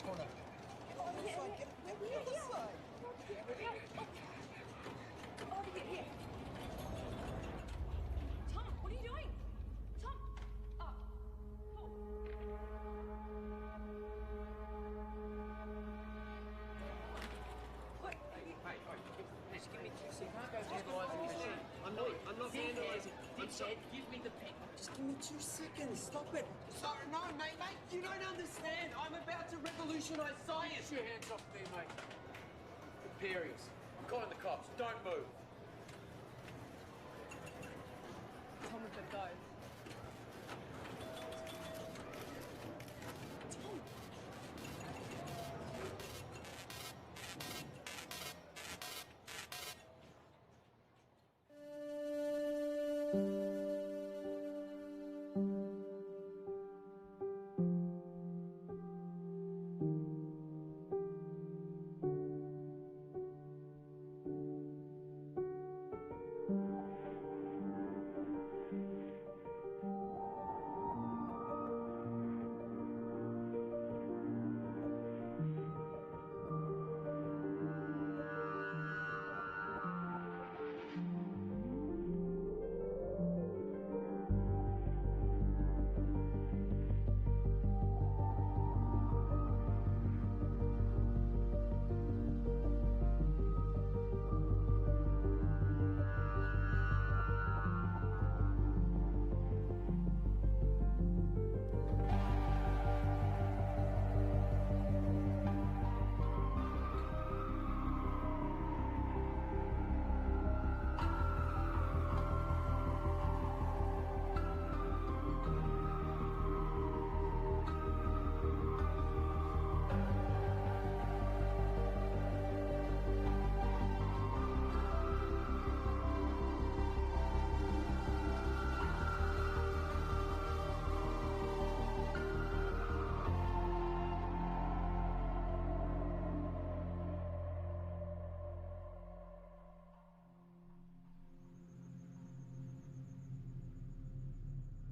corner. Oh, this side. Get the other side. Over here. Tom, what are you doing? Tom! Paul. Just give me 2 seconds. You can't go vandalising the machine. I'm not vandalising. Dick said, give me the pen. Just give me 2 seconds. Stop it. Sorry, no, mate, you don't understand. I'm about to revolutionise science. Get your hands off me, mate. Imperials. I'm calling the cops. Don't move. Tom, we've got to go.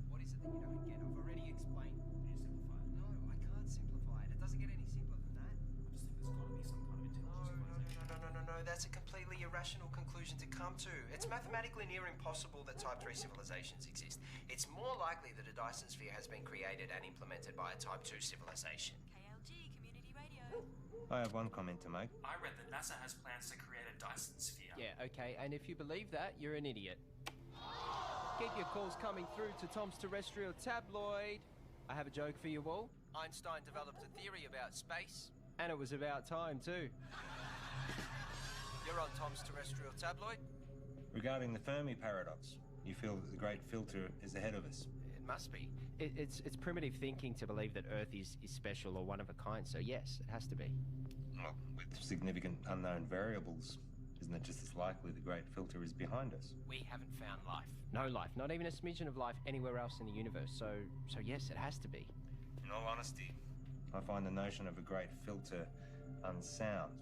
What is it that you don't get? I've already explained. Can you simplify it? No, I can't simplify it. It doesn't get any simpler than that. I just think there's got to be some kind of intelligent civilization. No. That's a completely irrational conclusion to come to. It's mathematically near impossible that Type 3 civilizations exist. It's more likely that a Dyson sphere has been created and implemented by a Type 2 civilization. KLG, Community Radio. I have one comment to make. I read that NASA has plans to create a Dyson sphere. Yeah, okay, and if you believe that, you're an idiot. Keep your calls coming through to Tom's Terrestrial Tabloid. I have a joke for you all. Einstein developed a theory about space, and it was about time too. You're on Tom's Terrestrial Tabloid. Regarding the Fermi paradox, you feel that the great filter is ahead of us. It must be. It's primitive thinking to believe that Earth is special or one of a kind, so yes, it has to be. Well, with significant unknown variables, isn't it just as likely the great filter is behind us? We haven't found life. No life, not even a smidgen of life anywhere else in the universe, so yes, it has to be. In all honesty, I find the notion of a great filter unsound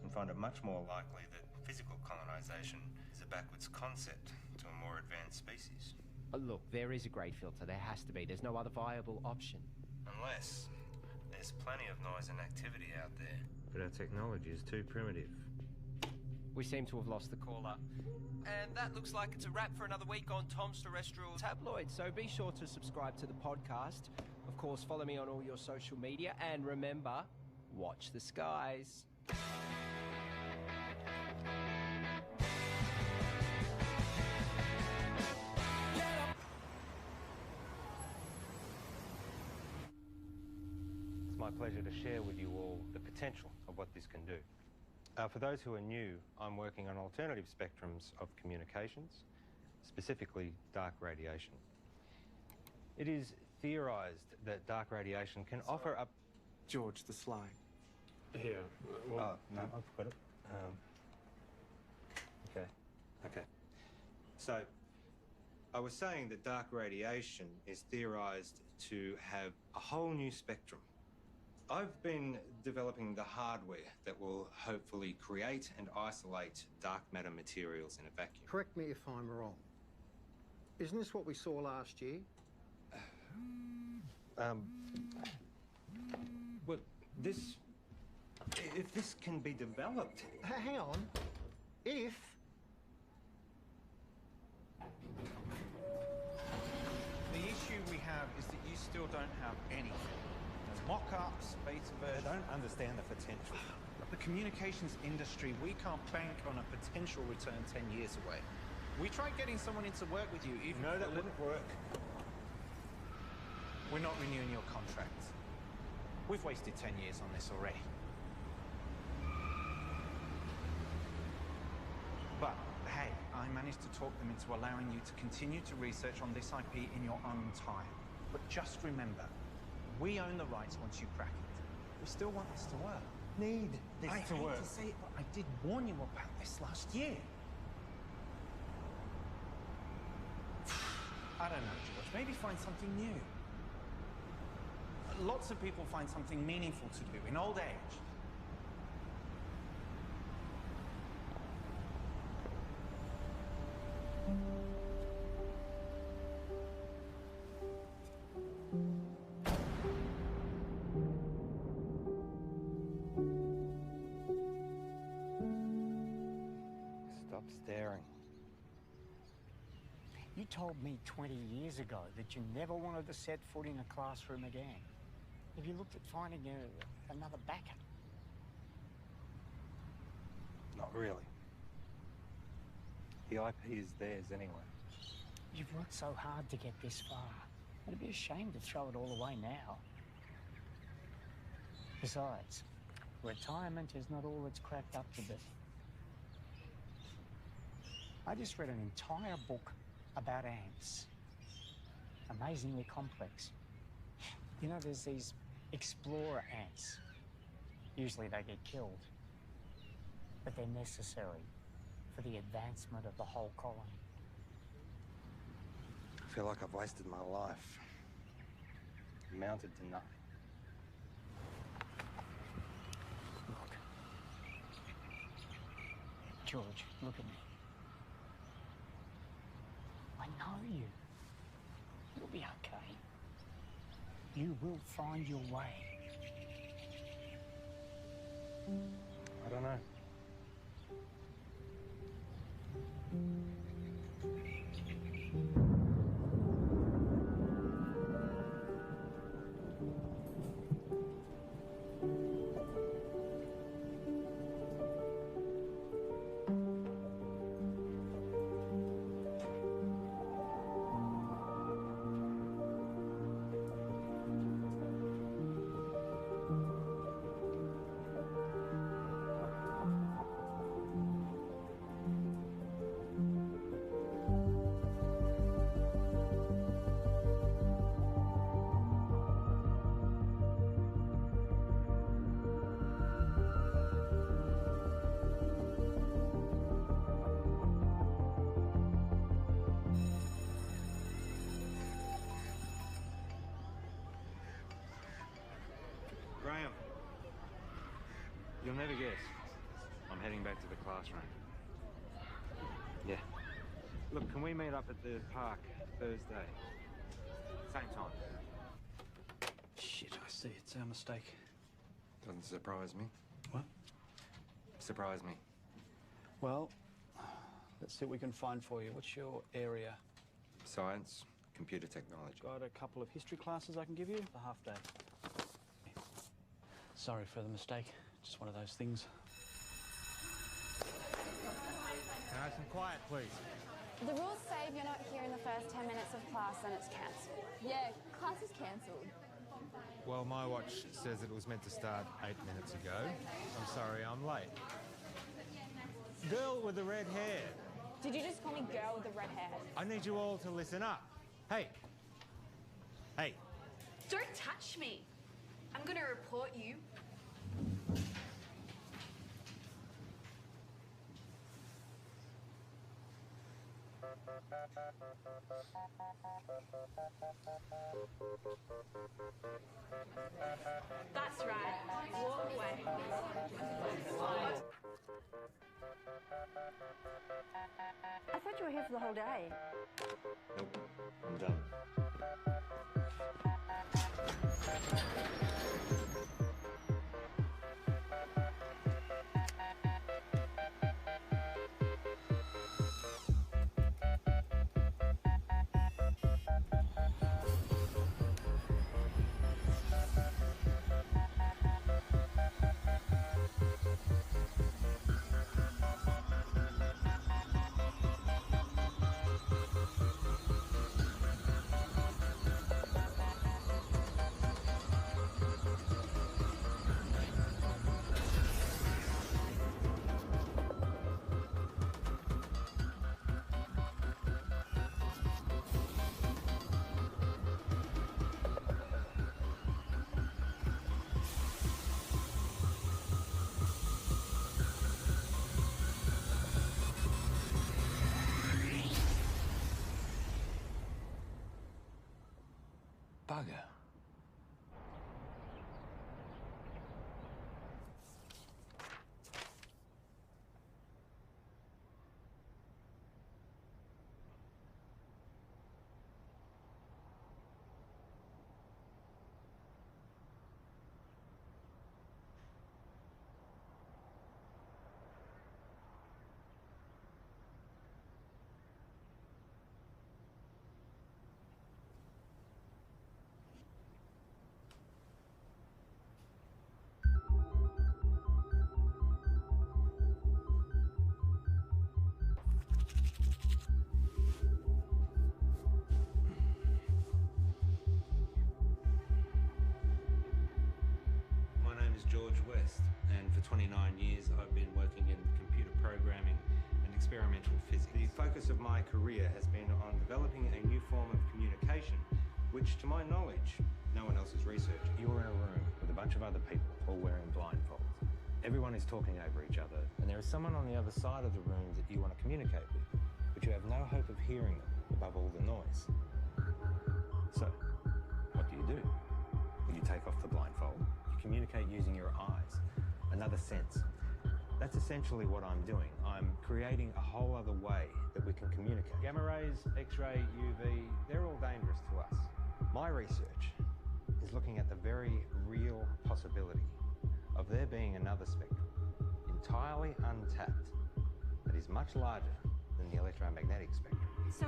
and find it much more likely that physical colonization is a backwards concept to a more advanced species. Look, there is a great filter. There has to be. There's no other viable option. Unless there's plenty of noise and activity out there. But our technology is too primitive. We seem to have lost the caller. And that looks like it's a wrap for another week on Tom's Terrestrial Tabloid. So be sure to subscribe to the podcast. Of course, follow me on all your social media. And remember, watch the skies. It's my pleasure to share with you all the potential of what this can do. For those who are new, I'm working on alternative spectrums of communications, specifically dark radiation. It is theorised that dark radiation can offer up... George the Sly. Here. Oh, no, I've got it. Okay. So, I was saying that dark radiation is theorised to have a whole new spectrum. I've been developing the hardware that will hopefully create and isolate dark matter materials in a vacuum. Correct me if I'm wrong. Isn't this what we saw last year? Well, if this can be developed. Hang on. If... The issue we have is that you still don't have anything. No mock-ups, beta versions. I don't understand the potential. The communications industry, we can't bank on a potential return 10 years away. We tried getting someone in to work with you, even... No, that wouldn't work. We're not renewing your contract. We've wasted 10 years on this already. But, hey, I managed to talk them into allowing you to continue to research on this IP in your own time. But just remember, we own the rights once you crack it. We still want this to work. Need this I to hate work. to say it, but I did warn you about this last year. I don't know, George. Maybe find something new. Lots of people find something meaningful to do in old age. Stop staring. You told me 20 years ago that you never wanted to set foot in a classroom again. Have you looked at finding another backup? Not really. The IP is theirs anyway. You've worked so hard to get this far. It'd be a shame to throw it all away now. Besides, retirement is not all it's cracked up to be. I just read an entire book about ants. Amazingly complex. You know, there's these explorer ants. Usually they get killed, but they're necessary for the advancement of the whole colony. I feel like I've wasted my life. Amounted to nothing. Look. George, look at me. I know you. You'll be okay. You will find your way. I don't know. Graham, you'll never guess. I'm heading back to the classroom. Yeah. Look, can we meet up at the park Thursday? Same time. Shit, I see. It's our mistake. Doesn't surprise me. What? Surprise me. Well, let's see what we can find for you. What's your area? Science, computer technology. Got a couple of history classes I can give you. The half day. Sorry for the mistake. Just one of those things. Can I have some quiet, please? The rules say if you're not here in the first 10 minutes of class, then it's cancelled. Yeah, class is cancelled. Well, my watch says it was meant to start 8 minutes ago. I'm sorry, I'm late. Girl with the red hair. Did you just call me girl with the red hair? I need you all to listen up. Hey. Hey. Don't touch me. I'm gonna report you. That's right. Walk away. I thought you were here for the whole day. Nope, I'm done. 29 years, I've been working in computer programming and experimental physics. The focus of my career has been on developing a new form of communication, which, to my knowledge, no one else has researched. You're in a room with a bunch of other people, all wearing blindfolds. Everyone is talking over each other, and there is someone on the other side of the room that you want to communicate with, but you have no hope of hearing them above all the noise. So, what do? When you take off the blindfold, you communicate using your eyes, another sense. That's essentially what I'm doing. I'm creating a whole other way that we can communicate. Gamma rays, X-ray, UV, they're all dangerous to us. My research is looking at the very real possibility of there being another spectrum, entirely untapped, that is much larger than the electromagnetic spectrum. So,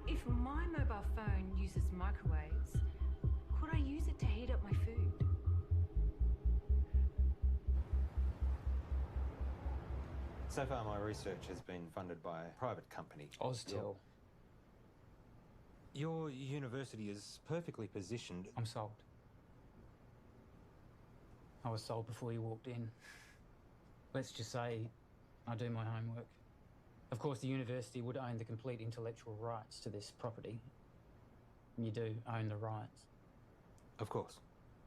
if my mobile phone uses microwaves, could I use it to heat up my food? So far, my research has been funded by a private company. Oztil. Your university is perfectly positioned. I'm sold. I was sold before you walked in. Let's just say I do my homework. Of course, the university would own the complete intellectual rights to this property. You do own the rights. Of course.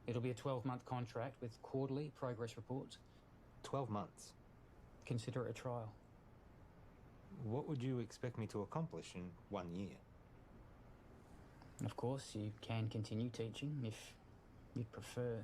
It'll be a 12-month contract with quarterly progress reports. 12 months? Consider it a trial. What would you expect me to accomplish in 1 year? Of course, you can continue teaching if you'd prefer.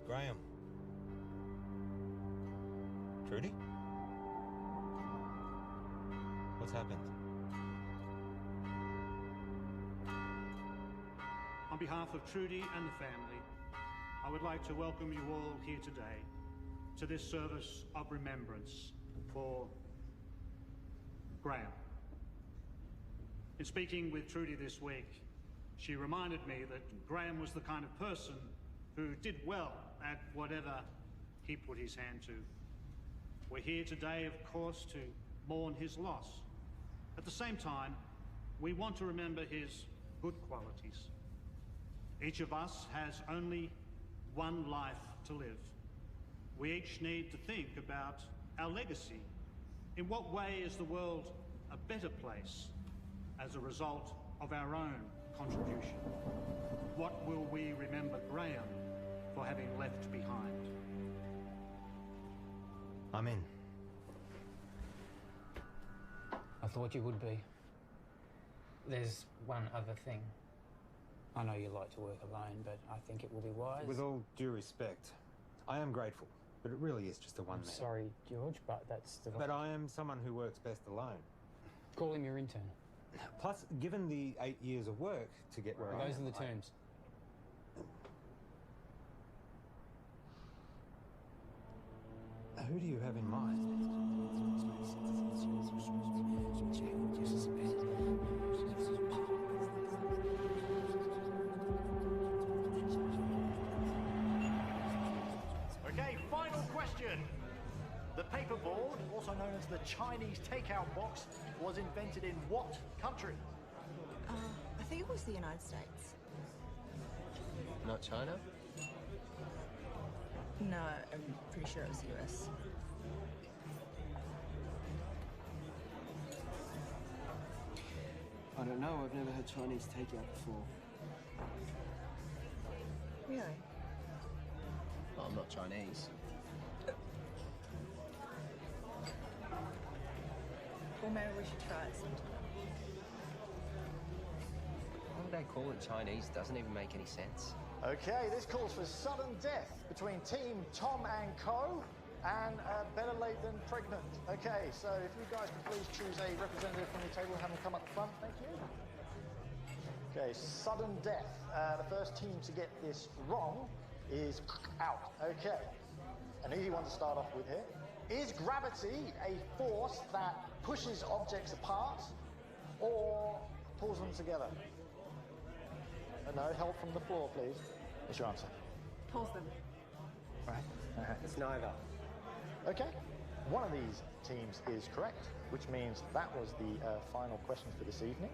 Graham. Trudy? What's happened? On behalf of Trudy and the family, I would like to welcome you all here today to this service of remembrance for Graham. In speaking with Trudy this week, she reminded me that Graham was the kind of person who did well at whatever he put his hand to. We're here today, of course, to mourn his loss. At the same time, we want to remember his good qualities. Each of us has only one life to live. We each need to think about our legacy. In what way is the world a better place as a result of our own contribution? What will we remember Graham for having left behind? I'm in. I thought you would be. There's one other thing. I know you like to work alone, but I think it will be wise. With all due respect, I am grateful, but it really is just a one-man. Sorry, George, but that's the... But I am someone who works best alone. Call him your intern. Plus, given the 8 years of work to get where I am... Those are the terms. Who do you have in mind? Okay, final question. The paperboard, also known as the Chinese takeout box, was invented in what country? I think it was the United States. Not China? No, I'm pretty sure it was the US. I don't know, I've never had Chinese takeout before. Really? Well, I'm not Chinese. Well, maybe we should try it sometime. Why would they call it Chinese? Doesn't even make any sense. Okay, this calls for sudden death between Team Tom and Co. and better late than pregnant. Okay, so if you guys could please choose a representative from your table, have them come up the front, thank you. Okay, sudden death. The first team to get this wrong is out. Okay, an easy one to start off with here. Is gravity a force that pushes objects apart, or pulls them together? No, help from the floor, please. What's your answer? Pulls them. Right. It's neither. Okay. One of these teams is correct, which means that was the final question for this evening.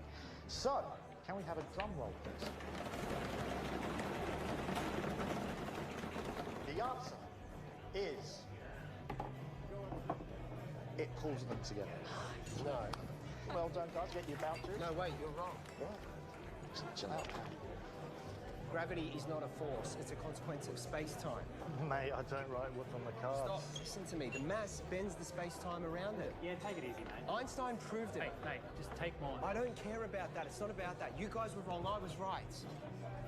So, can we have a drum roll, please? The answer is... it pulls them together. No. Well done, guys. Get your vouchers. No, wait, you're wrong. Right. Chill out, Pat. Gravity is not a force, it's a consequence of space-time. Mate, I don't write what's on the cards. Stop, listen to me. The mass bends the space-time around it. Yeah, take it easy, mate. Einstein proved it. Mate, just take mine. I don't care about that. It's not about that. You guys were wrong. I was right.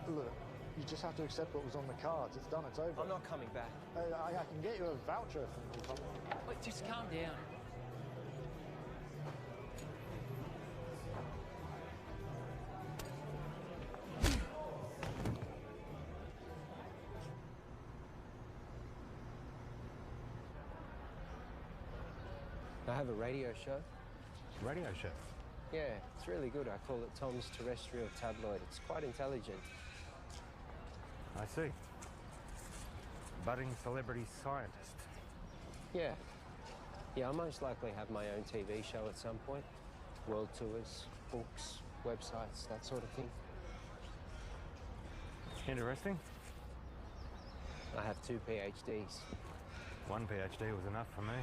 Look, you just have to accept what was on the cards. It's done. It's over. I'm not coming back. I can get you a voucher from the company. Wait, just calm down. I have a radio show. Radio show? Yeah, it's really good. I call it Tom's Terrestrial Tabloid. It's quite intelligent. I see. Budding celebrity scientist. Yeah. Yeah, I'll most likely have my own TV show at some point. World tours, books, websites, that sort of thing. Interesting. I have 2 PhDs. One PhD was enough for me.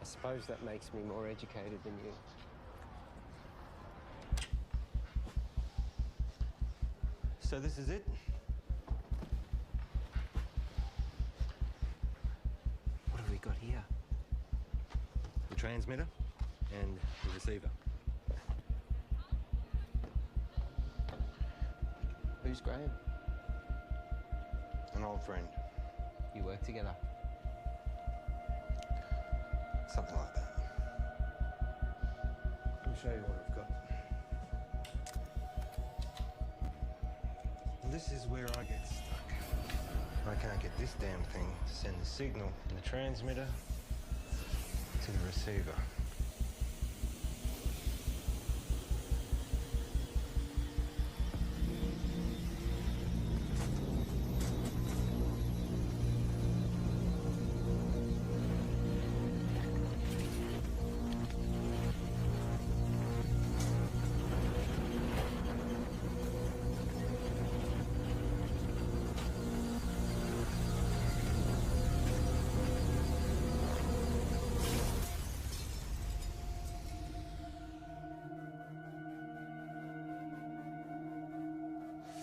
I suppose that makes me more educated than you. So this is it? What have we got here? The transmitter and the receiver. Who's Graham? An old friend. You work together? Something like that. Let me show you what I've got. This is where I get stuck. I can't get this damn thing to send the signal from the transmitter to the receiver.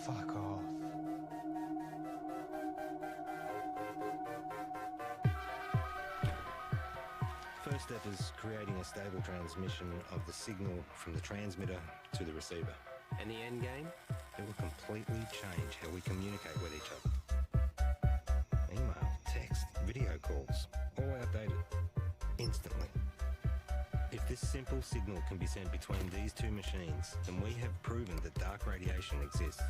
Fuck off. First step is creating a stable transmission of the signal from the transmitter to the receiver. And the end game? It will completely change how we communicate with each other. Email, text, video calls, all outdated. Instantly. If this simple signal can be sent between these two machines, then we have proven that dark radiation exists.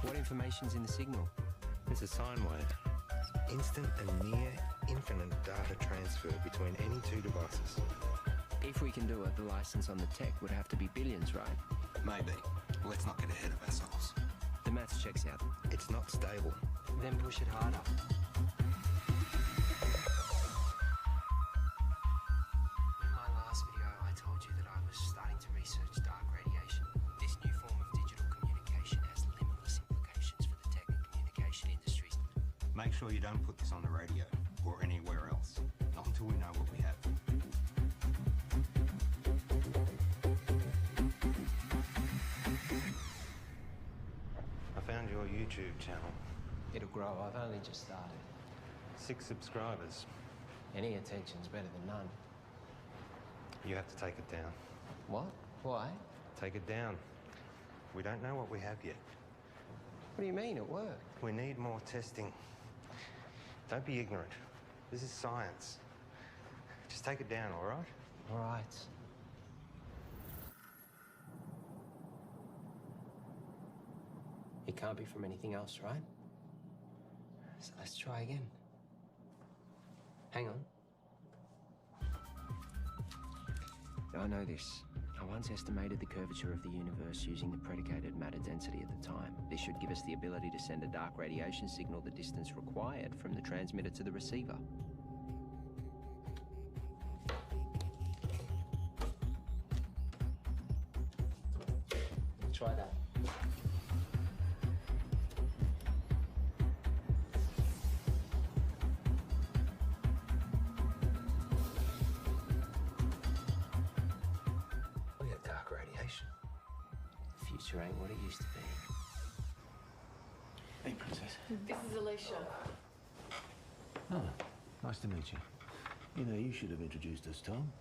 What information's in the signal? It's a sine wave. Instant and near infinite data transfer between any two devices. If we can do it, the license on the tech would have to be billions, right? Maybe. Let's not get ahead of ourselves. The maths checks out. It's not stable. Then push it harder. In my last video, I told you that I was starting to research dark radiation. This new form of digital communication has limitless implications for the tech and communication industries. Make sure you don't put this on the radio or anywhere else. Not until we know what we have. I found your YouTube channel. It'll grow. I've only just started. 6 subscribers. Any attention's better than none. You have to take it down. What? Why? Take it down. We don't know what we have yet. What do you mean, at work? We need more testing. Don't be ignorant. This is science. Just take it down, all right? All right. It can't be from anything else, right? So let's try again. Hang on. I know this. I once estimated the curvature of the universe using the predicated matter density at the time. This should give us the ability to send a dark radiation signal the distance required from the transmitter to the receiver. Try that. We got dark radiation. The future ain't what it used to be. Hey, Princess. This is Alicia. Oh, nice to meet you. You know, you should have introduced us, Tom.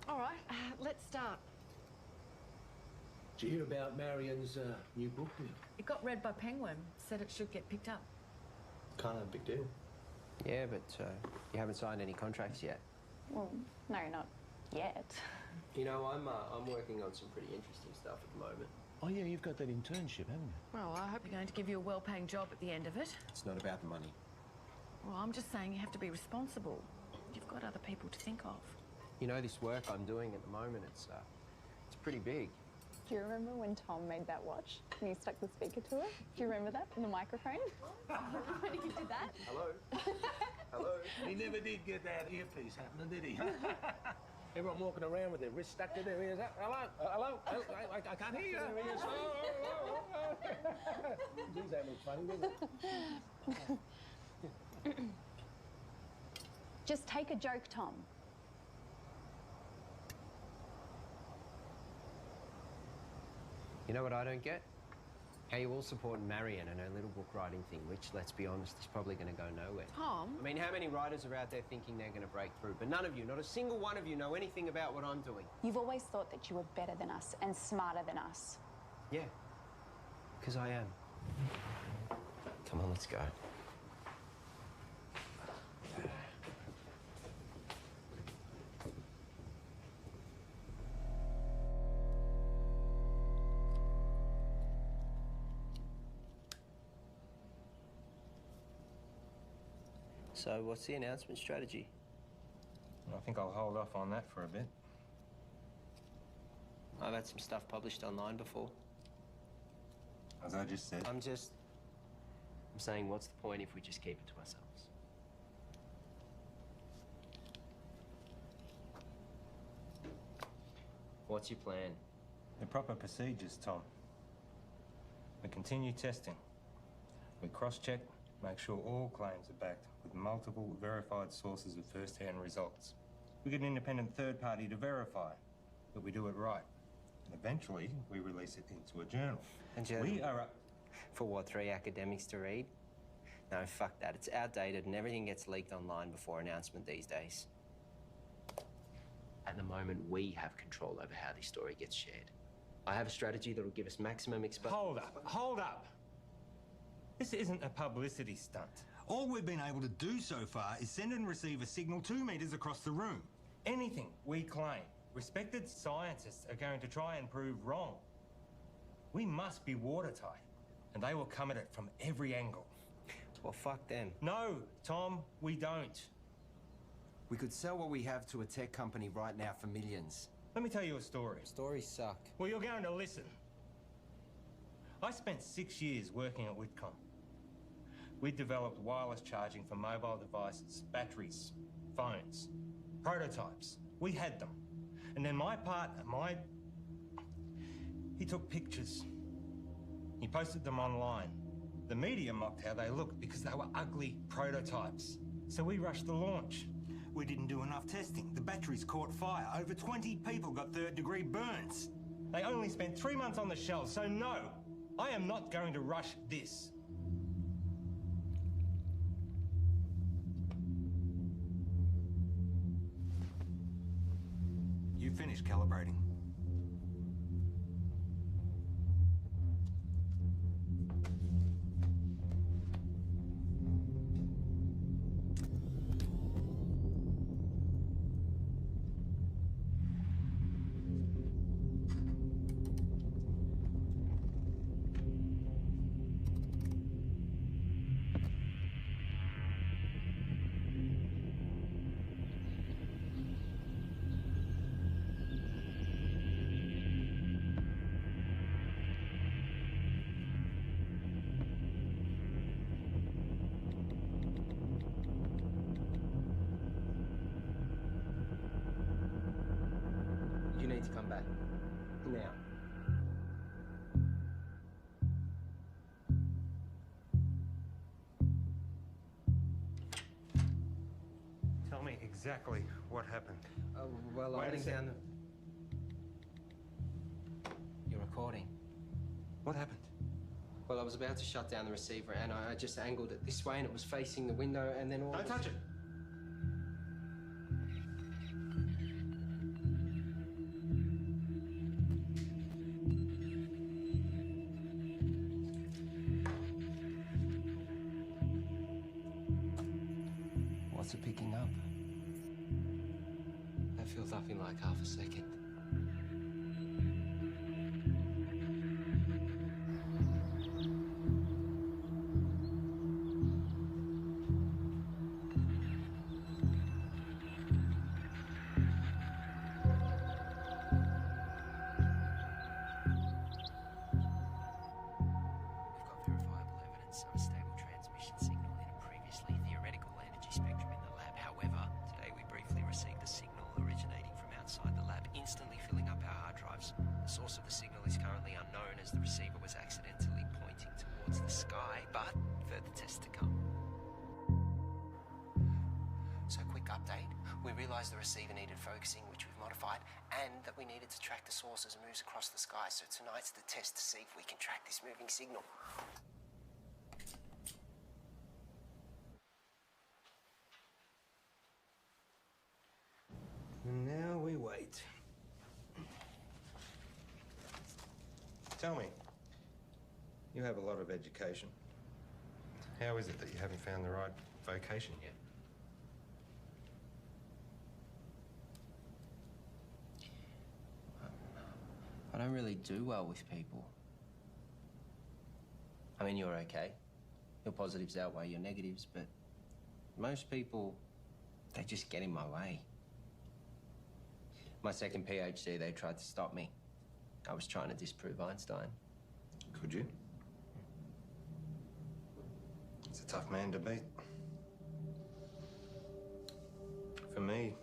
All right, let's start. Did you hear about Marion's new book deal? It got read by Penguin. Said it should get picked up. Kind of a big deal. Yeah, but you haven't signed any contracts yet. Well, no, not yet. You know, I'm working on some pretty interesting stuff at the moment. Oh, yeah, you've got that internship, haven't you? Well, I hope you're going to give you a well-paying job at the end of it. It's not about the money. Well, I'm just saying you have to be responsible. You've got other people to think of. You know, this work I'm doing at the moment, it's pretty big. Do you remember when Tom made that watch and you stuck the speaker to it? Do you remember that in the microphone? When he did that? Hello? Hello? He never did get that earpiece happening, did he? Everyone walking around with their wrists stuck to their ears. Hello? Hello? I can't hear you. Geez, that looks funny, doesn't it? Just take a joke, Tom. You know what I don't get? How you all support Marion and her little book writing thing, which, let's be honest, is probably going to go nowhere. Tom? I mean, how many writers are out there thinking they're going to break through? But none of you, not a single one of you, know anything about what I'm doing. You've always thought that you were better than us and smarter than us. Yeah, because I am. Come on, let's go. So, what's the announcement strategy? I think I'll hold off on that for a bit. I've had some stuff published online before. As I just said. I'm saying, what's the point if we just keep it to ourselves? What's your plan? The proper procedures, Tom. We continue testing. We cross-check, make sure all claims are backed with multiple verified sources of first-hand results. We get an independent third party to verify that we do it right. And eventually, we release it into a journal. And journal? We are up... For what, 3 academics to read? No, fuck that. It's outdated and everything gets leaked online before announcement these days. At the moment, we have control over how this story gets shared. I have a strategy that will give us maximum exposure. Hold up. This isn't a publicity stunt. All we've been able to do so far is send and receive a signal 2 meters across the room. Anything we claim, respected scientists are going to try and prove wrong. We must be watertight, and they will come at it from every angle. Well, fuck them. No, Tom, we don't. We could sell what we have to a tech company right now for millions. Let me tell you a story. Stories suck. Well, you're going to listen. I spent 6 years working at Whitcomb. We developed wireless charging for mobile devices, batteries, phones, prototypes. We had them. And then my partner, he took pictures. He posted them online. The media mocked how they looked because they were ugly prototypes. So we rushed the launch. We didn't do enough testing. The batteries caught fire. Over 20 people got third-degree burns. They only spent 3 months on the shelves, so no, I am not going to rush this. You finished calibrating. need to come back. Now. Tell me exactly what happened. Well, Wait I a went sec. down You're recording. What happened? Well, I was about to shut down the receiver and I just angled it this way and it was facing the window and then all Don't touch it. What's it picking up? That feels nothing like half a second. Of a stable transmission signal in a previously theoretical energy spectrum in the lab. However, today we briefly received a signal originating from outside the lab, instantly filling up our hard drives. The source of the signal is currently unknown as the receiver was accidentally pointing towards the sky, but further tests to come. So quick update. We realised the receiver needed focusing, which we've modified, and that we needed to track the source as it moves across the sky. So tonight's the test to see if we can track this moving signal. And now we wait. Tell me, you have a lot of education. How is it that you haven't found the right vocation yet? I don't really do well with people. I mean, you're okay. Your positives outweigh your negatives, but most people, they just get in my way. My second PhD, they tried to stop me. I was trying to disprove Einstein. Could you? It's a tough man to beat. For me,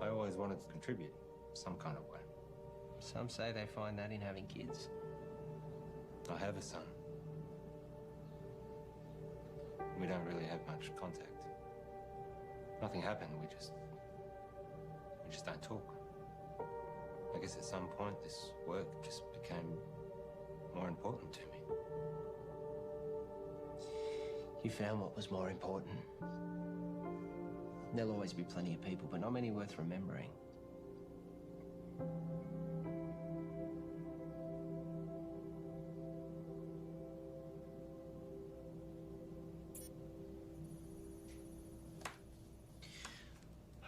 I always wanted to contribute some kind of way. Some say they find that in having kids. I have a son. We don't really have much contact. Nothing happened, we just don't talk. I guess at some point this work just became more important to me. You found what was more important. There'll always be plenty of people, but not many worth remembering.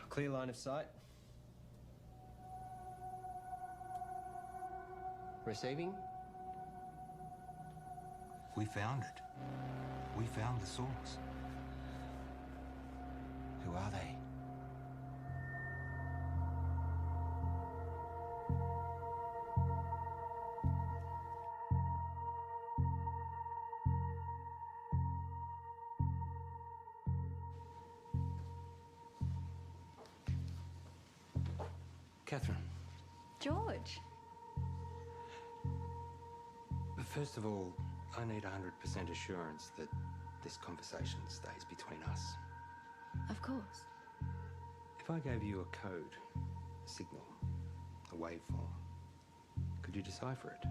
Clear line of sight. Receiving? We found it. We found the source. Who are they? Catherine. George. But first of all, I need 100% assurance that this conversation stays between us. Of course. If I gave you a code, a signal, a waveform, could you decipher it?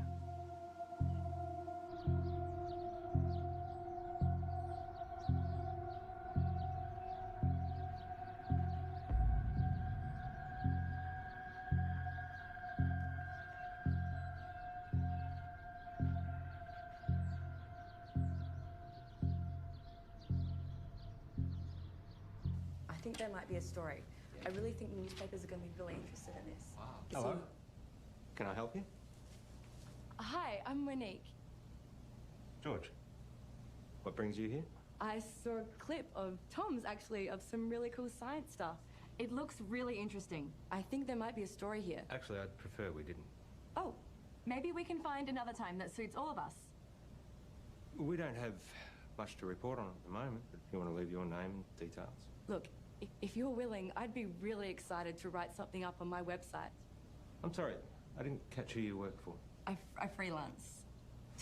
I think there might be a story. I really think newspapers are going to be really interested in this. Wow. Hello. Can I help you? Hi, I'm Monique. George. What brings you here? I saw a clip of Tom's, actually, of some really cool science stuff. It looks really interesting. I think there might be a story here. Actually, I'd prefer we didn't. Oh, maybe we can find another time that suits all of us. We don't have much to report on at the moment, but if you want to leave your name and details. Look, If you're willing, I'd be really excited to write something up on my website. I'm sorry, I didn't catch who you work for. I freelance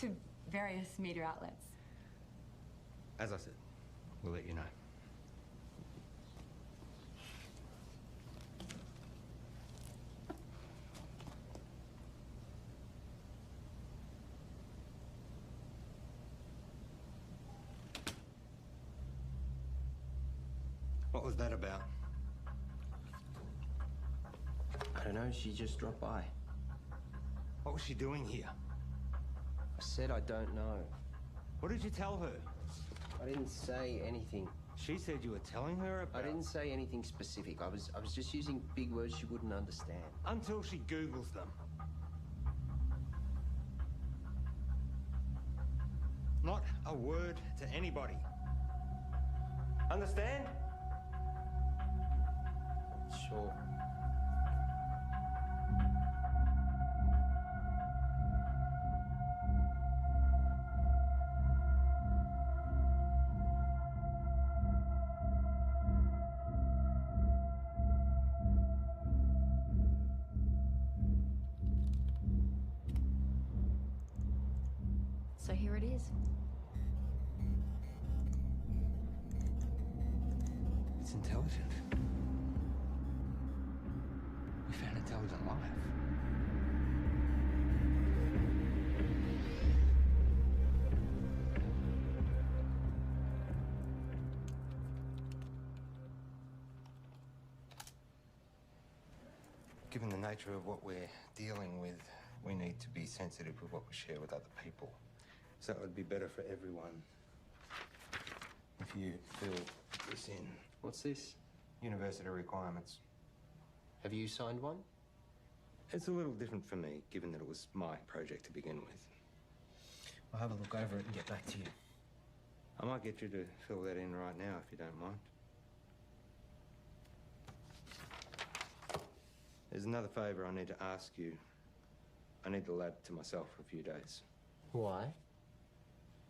to various media outlets. As I said, we'll let you know. What was that about? I don't know, she just dropped by. What was she doing here? I said I don't know. What did you tell her? I didn't say anything. She said you were telling her about... I didn't say anything specific. I was just using big words she wouldn't understand. Until she Googles them. Not a word to anybody. Understand? Sure. So here it is. It's intelligent. We found intelligent life. Given the nature of what we're dealing with, we need to be sensitive with what we share with other people. So it would be better for everyone if you fill this in. What's this? University requirements. Have you signed one? It's a little different for me, given that it was my project to begin with. I'll have a look over it and get back to you. I might get you to fill that in right now, if you don't mind. There's another favour I need to ask you. I need the lab to myself for a few days. Why?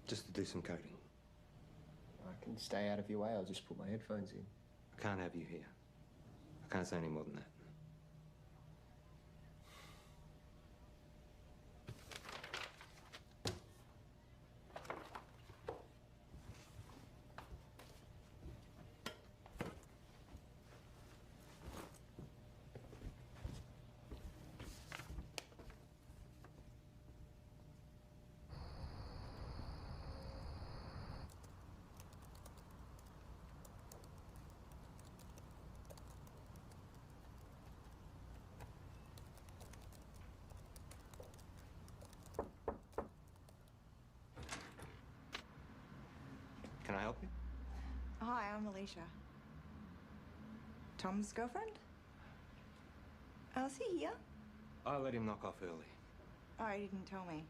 Just to do some coding. I can stay out of your way. I'll just put my headphones in. I can't have you here. I can't say any more than that. Can I help you? Hi, I'm Alicia. Tom's girlfriend? Oh, is he here? I let him knock off early. Oh, he didn't tell me.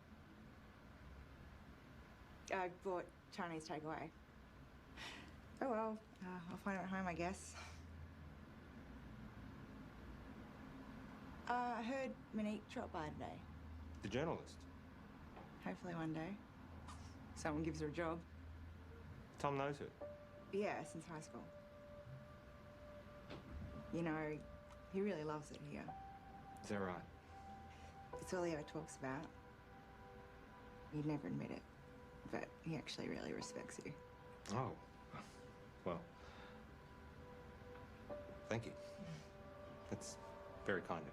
I bought Chinese takeaway. Oh well, I'll find him at home, I guess. I heard Monique dropped by today. The journalist. Hopefully one day. Someone gives her a job. Tom knows her. Yeah, since high school. You know, he really loves it here. Is that right? It's all he ever talks about. He'd never admit it, but he actually really respects you. Oh. Well. Thank you. That's very kind of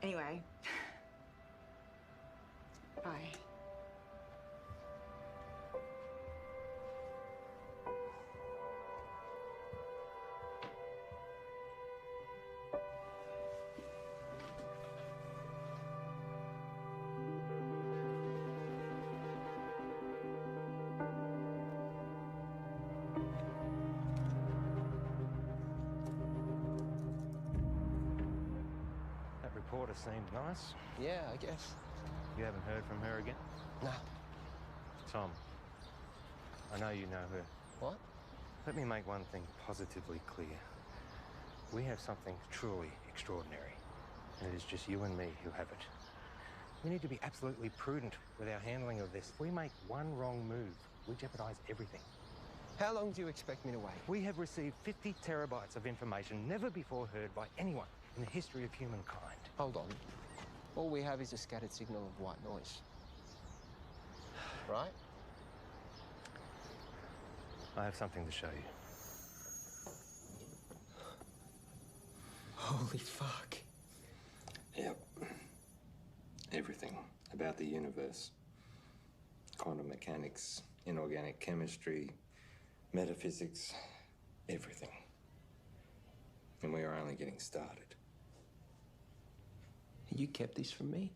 you. Anyway. Bye. That reporter seemed nice. Yeah, I guess. You haven't heard from her again? No. Tom, I know you know her. What? Let me make one thing positively clear. We have something truly extraordinary, and it is just you and me who have it. We need to be absolutely prudent with our handling of this. If we make one wrong move, we jeopardize everything. How long do you expect me to wait? We have received 50 terabytes of information never before heard by anyone in the history of humankind. Hold on. All we have is a scattered signal of white noise. Right? I have something to show you. Holy fuck. Yep. Everything about the universe. Quantum mechanics, inorganic chemistry, metaphysics, everything. And we are only getting started. You kept this from me?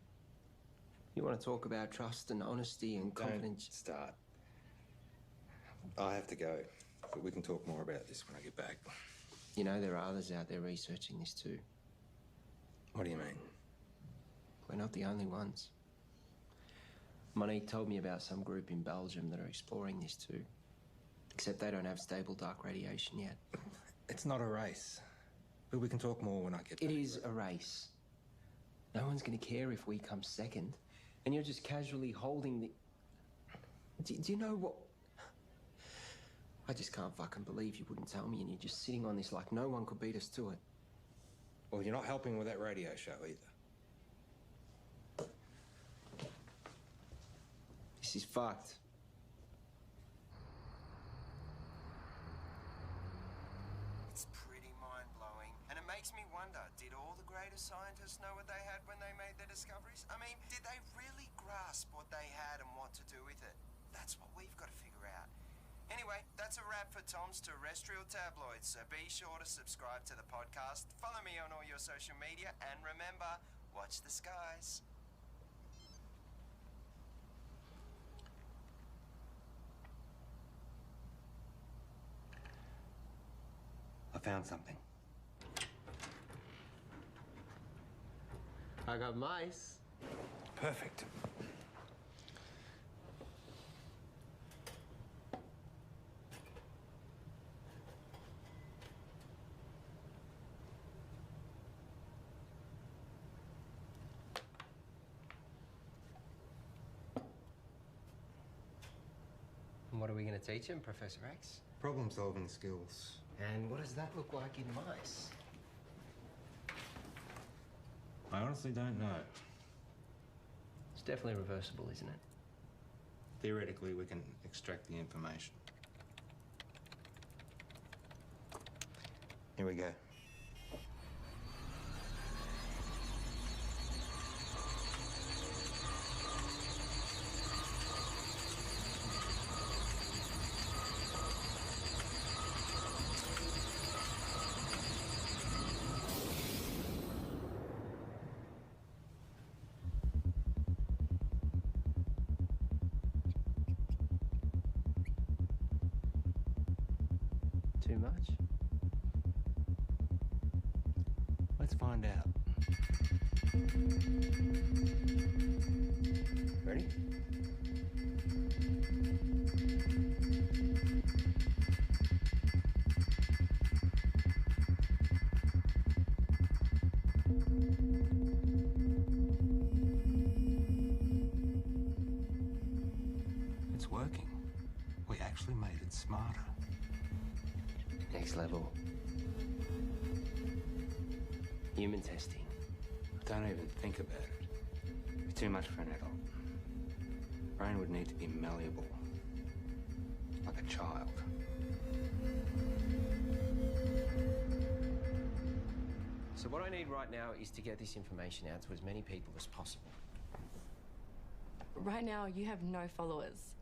You want to talk about trust and honesty and confidence? Don't start. I have to go, but we can talk more about this when I get back. You know, there are others out there researching this too. What do you mean? We're not the only ones. Monique told me about some group in Belgium that are exploring this too. Except they don't have stable dark radiation yet. It's not a race. But we can talk more when I get back. It is a race. No one's going to care if we come second. And you're just casually holding the... Do you know what... I just can't fucking believe you wouldn't tell me and you're just sitting on this like no one could beat us to it. Well, you're not helping with that radio show either. This is fucked. It's pretty mind-blowing. And it makes me wonder, did all the greatest scientists know what they had when they made their discoveries? I mean, did they really grasp what they had and what to do with it? That's what we've got to figure out. Anyway, that's a wrap for Tom's Terrestrial Tabloids, so be sure to subscribe to the podcast, follow me on all your social media, and remember, watch the skies. I found something. I got mice. Perfect. And what are we going to teach him, Professor X? Problem-solving skills. And what does that look like in mice? I honestly don't know. It's definitely reversible, isn't it? Theoretically, we can extract the information. Here we go. Too much? Let's find out. Ready? It's working. We actually made it smarter. Next level. Human testing. Don't even think about it. It'd be too much for an adult. Brain would need to be malleable. Like a child. So what I need right now is to get this information out to as many people as possible. Right now, you have no followers.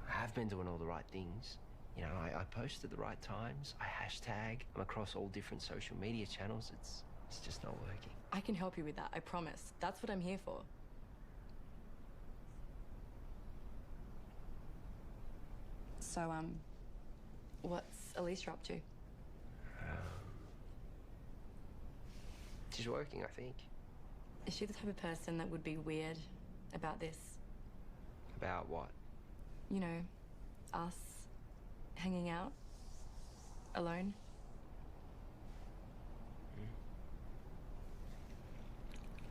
I have been doing all the right things. You know, I post at the right times. I hashtag. I'm across all different social media channels. It's just not working. I can help you with that, I promise. That's what I'm here for. So, what's Alicia up to? She's working, I think. Is she the type of person that would be weird about this? About what? You know, us hanging out alone?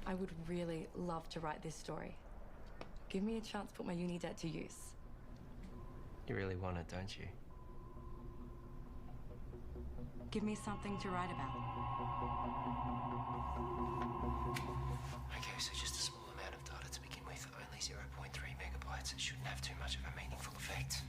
I would really love to write this story. Give me a chance to put my uni debt to use. You really want it, don't you? Give me something to write about. Okay, so just a small amount of data to begin with. Only 0.3 megabytes. It shouldn't have too much of a meaningful effect.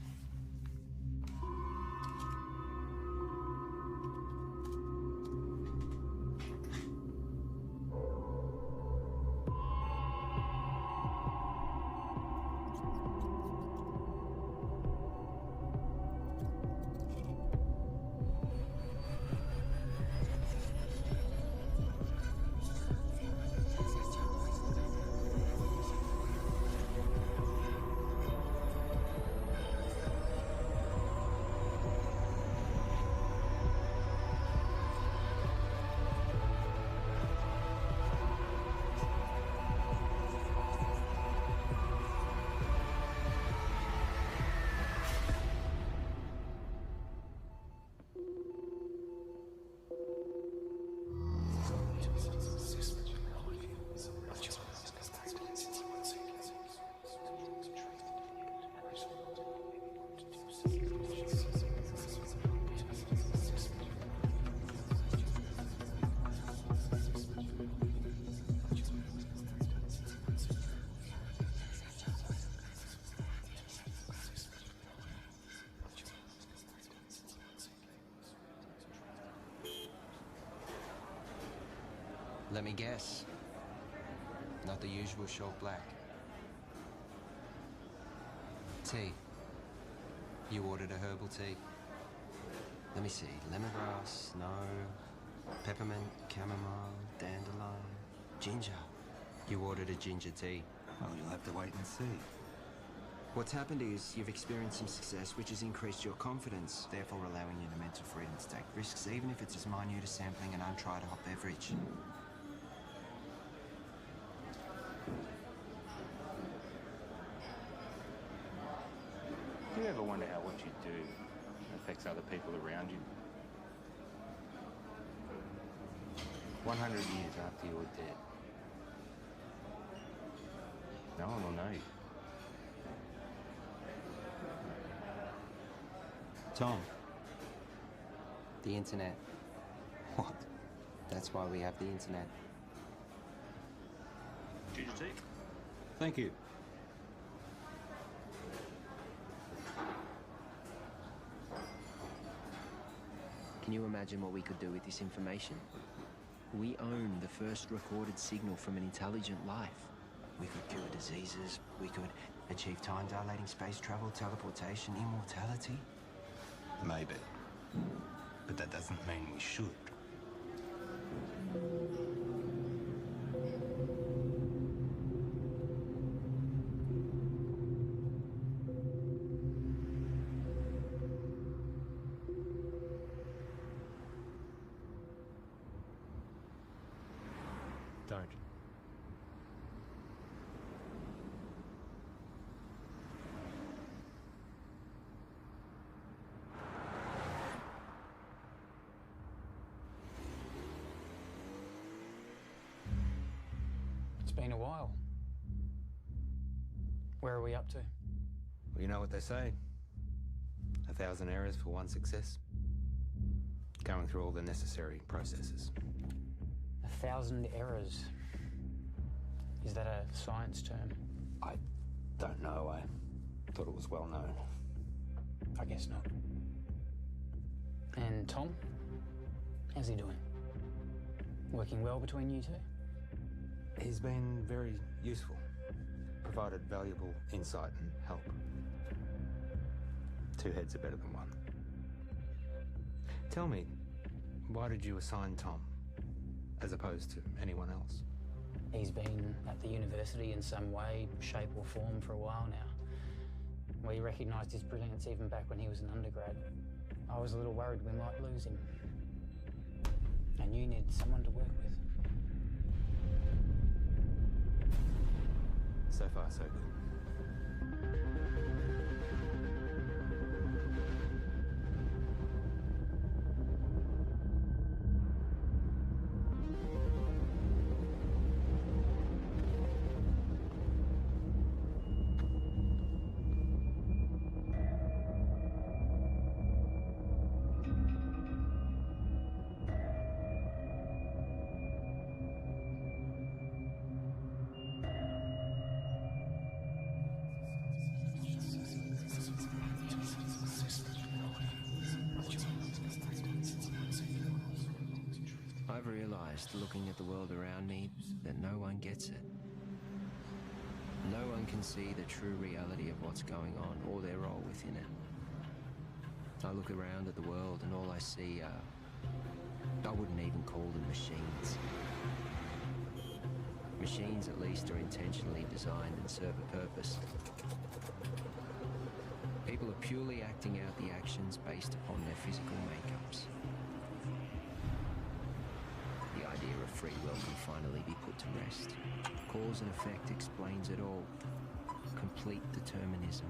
Let me guess. Not the usual short black. Tea. You ordered a herbal tea. Let me see. Lemongrass, no. Peppermint, chamomile, dandelion, ginger. You ordered a ginger tea. Well, you'll have to wait and see. What's happened is you've experienced some success, which has increased your confidence, therefore allowing you the mental freedom to take risks, even if it's as minute as sampling an untried hot beverage. Do you ever wonder how what you do affects other people around you? 100 years after you're dead, no one will know you. Tom. The internet. What? That's why we have the internet. Ginger tea? Thank you. Can you imagine what we could do with this information? We own the first recorded signal from an intelligent life. We could cure diseases, we could achieve time-dilating space travel, teleportation, immortality. Maybe. But that doesn't mean we should. Don't. It's been a while. Where are we up to? Well, you know what they say. 1,000 errors for one success. Going through all the necessary processes. 1,000 errors. Is that a science term? I don't know. I thought it was well known. I guess not. And Tom? How's he doing? Working well between you two? He's been very useful. Provided valuable insight and help. Two heads are better than one. Tell me, why did you assign Tom, as opposed to anyone else? He's been at the university in some way, shape or form for a while now. We recognised his brilliance even back when he was an undergrad. I was a little worried we might lose him. And you needed someone to work with. So far, so good. I've realized, looking at the world around me, that no one gets it. No one can see the true reality of what's going on or their role within it. I look around at the world and all I see are... I wouldn't even call them machines. Machines, at least, are intentionally designed and serve a purpose. People are purely acting out the actions based upon their physical makeups. The idea of free will can finally be put to rest. Cause and effect explains it all. Complete determinism.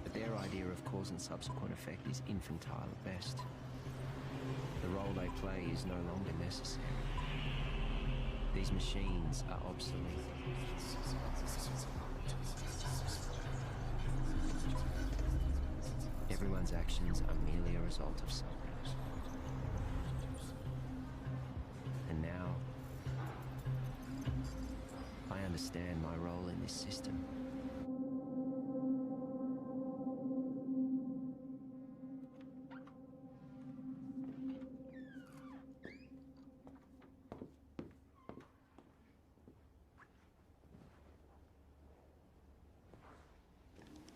But their idea of cause and subsequent effect is infantile at best. The role they play is no longer necessary. These machines are obsolete. Everyone's actions are merely a result of something. And now, I understand my role in this system.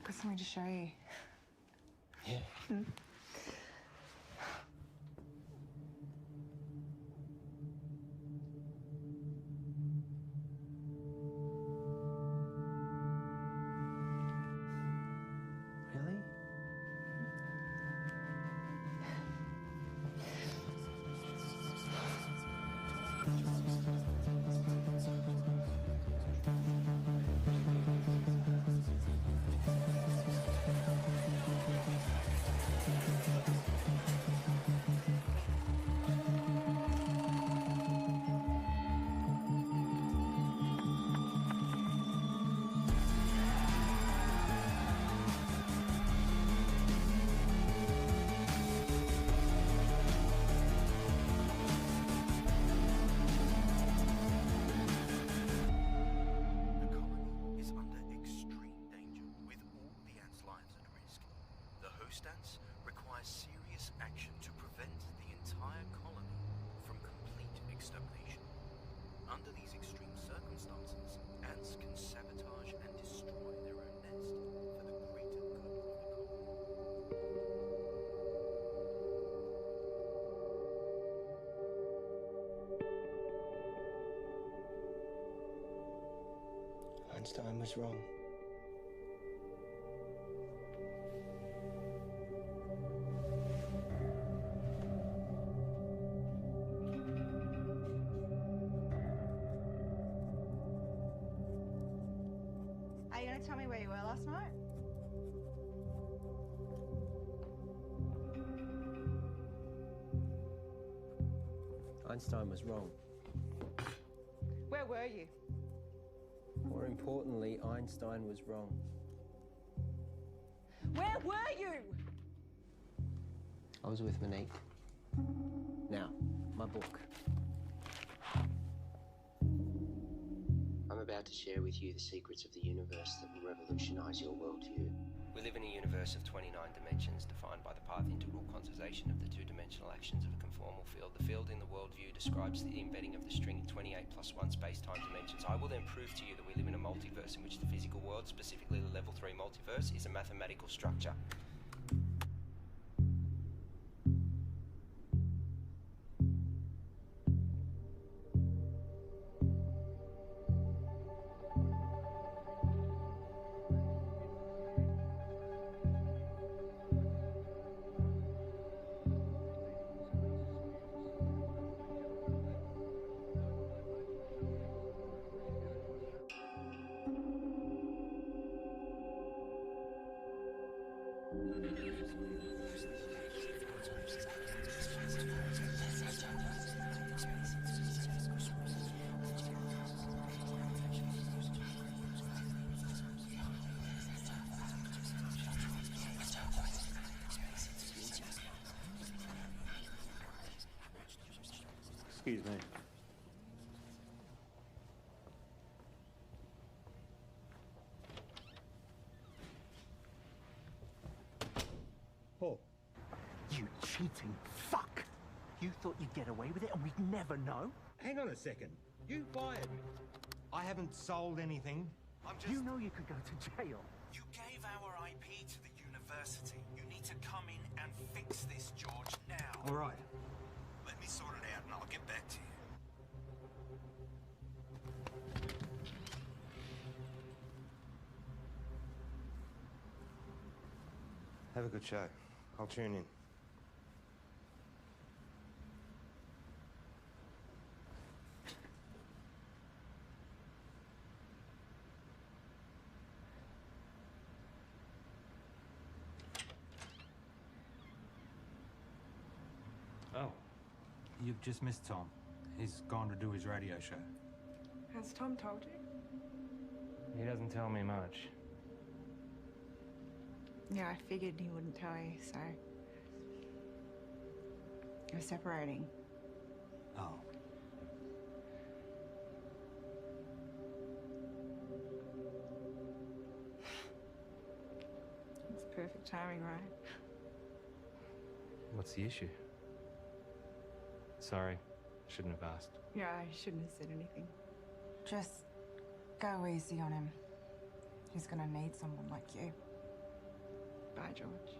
Got something to show you. Yeah. Really? Stance requires serious action to prevent the entire colony from complete extermination. Under these extreme circumstances, ants can sabotage and destroy their own nest for the greater good of the colony. Einstein was wrong. Are you going to tell me where you were last night? Einstein was wrong. Where were you? More importantly, Einstein was wrong. Where were you? I was with Monique. Now, my book. I'm about to share with you the secrets of the universe that will revolutionize your worldview. We live in a universe of 29 dimensions defined by the path integral quantization of the two-dimensional actions of a conformal field. The field in the worldview describes the embedding of the string 28 plus 1 space-time dimensions. I will then prove to you that we live in a multiverse in which the physical world, specifically the level 3 multiverse, is a mathematical structure. Excuse me. Oh. You cheating fuck! You thought you'd get away with it and we'd never know? Hang on a second. You fired me. I haven't sold anything. I'm just... You know you could go to jail. You gave our IP to the university. You need to come in and fix this, George, now. All right. Let me sort it out and I'll get back to you. Have a good show. I'll tune in. Oh, you've just missed Tom. He's gone to do his radio show. Has Tom told you? He doesn't tell me much. Yeah, I figured he wouldn't tell you, so... We're separating. Oh. It's perfect timing, right? What's the issue? Sorry, shouldn't have asked. Yeah, I shouldn't have said anything. Just go easy on him. He's gonna need someone like you. Bye, George.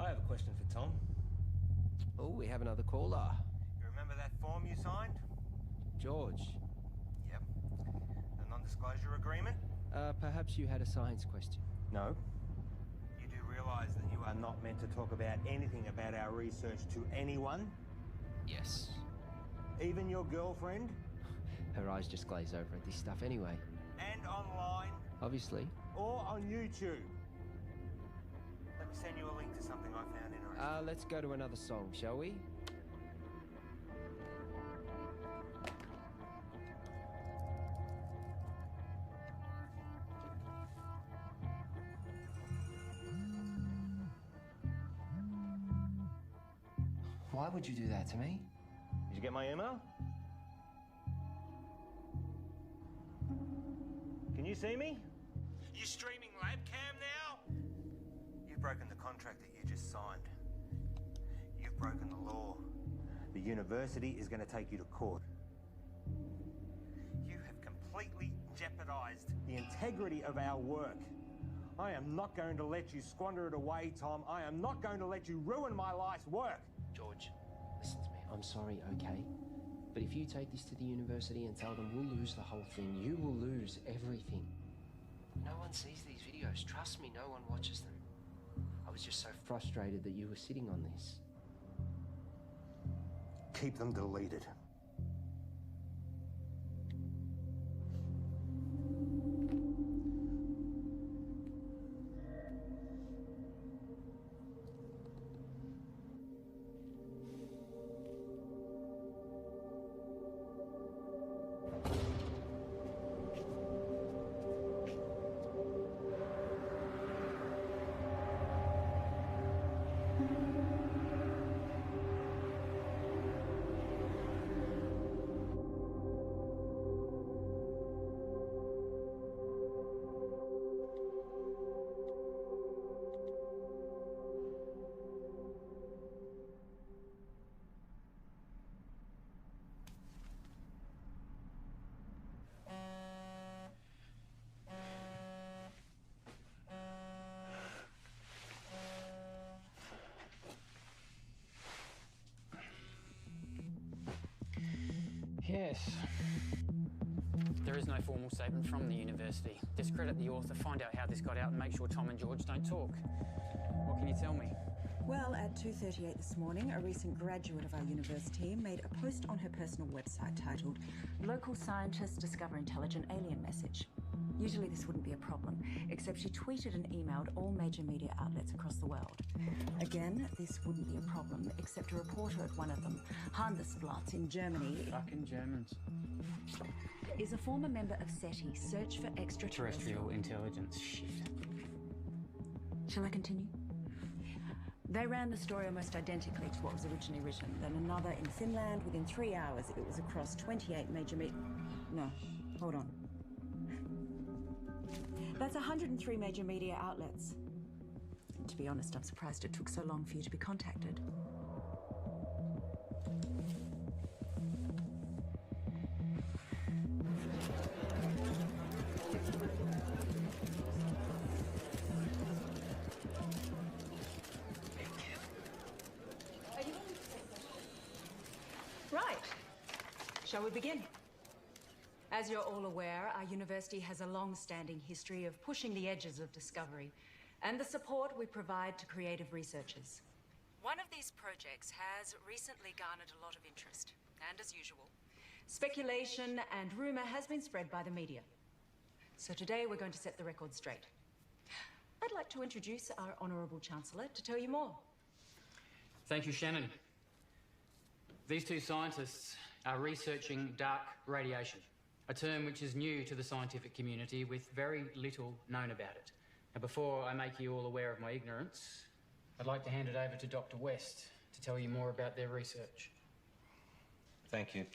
I have a question for Tom. Oh, we have another caller. You remember that form you signed? George. Yep. The non-disclosure agreement? Perhaps you had a science question. No. You do realise that you are not meant to talk about anything about our research to anyone? Yes. Even your girlfriend? Her eyes just glaze over at this stuff anyway. And online? Obviously. Or on YouTube? Let me send you a link to something I found interesting. Let's go to another song, shall we? Why would you do that to me? Did you get my email? Can you see me? You streaming Labcam now? You've broken the contract that you just signed. You've broken the law. The university is going to take you to court. You have completely jeopardized the integrity of our work. I am not going to let you squander it away, Tom. I am not going to let you ruin my life's work. George, listen to me. I'm sorry, okay? But if you take this to the university and tell them we'll lose the whole thing, you will lose everything. No one sees these videos. Trust me, no one watches them. I was just so frustrated that you were sitting on this. Keep them deleted. Yes. There is no formal statement from the university. Discredit the author, find out how this got out, and make sure Tom and George don't talk. What can you tell me? Well, at 2:38 this morning, a recent graduate of our university made a post on her personal website titled "Local Scientists Discover Intelligent Alien Message." Usually this wouldn't be a problem, except she tweeted and emailed all major media outlets across the world. Again, this wouldn't be a problem, except a reporter at one of them, Handelsblatt in Germany. Fucking Germans. Is a former member of SETI, Search for Extraterrestrial Intelligence. Shit. Shall I continue? They ran the story almost identically to what was originally written. Then another in Finland. Within 3 hours, it was across 28 major No, hold on. That's 103 major media outlets. And to be honest, I'm surprised it took so long for you to be contacted. Right. Shall we begin? As you're all aware, our university has a long-standing history of pushing the edges of discovery and the support we provide to creative researchers. One of these projects has recently garnered a lot of interest, and as usual, speculation and rumor has been spread by the media. So today we're going to set the record straight. I'd like to introduce our Honourable Chancellor to tell you more. Thank you, Shannon. These two scientists are researching dark radiation, a term which is new to the scientific community with very little known about it. Now, before I make you all aware of my ignorance, I'd like to hand it over to Dr. West to tell you more about their research. Thank you.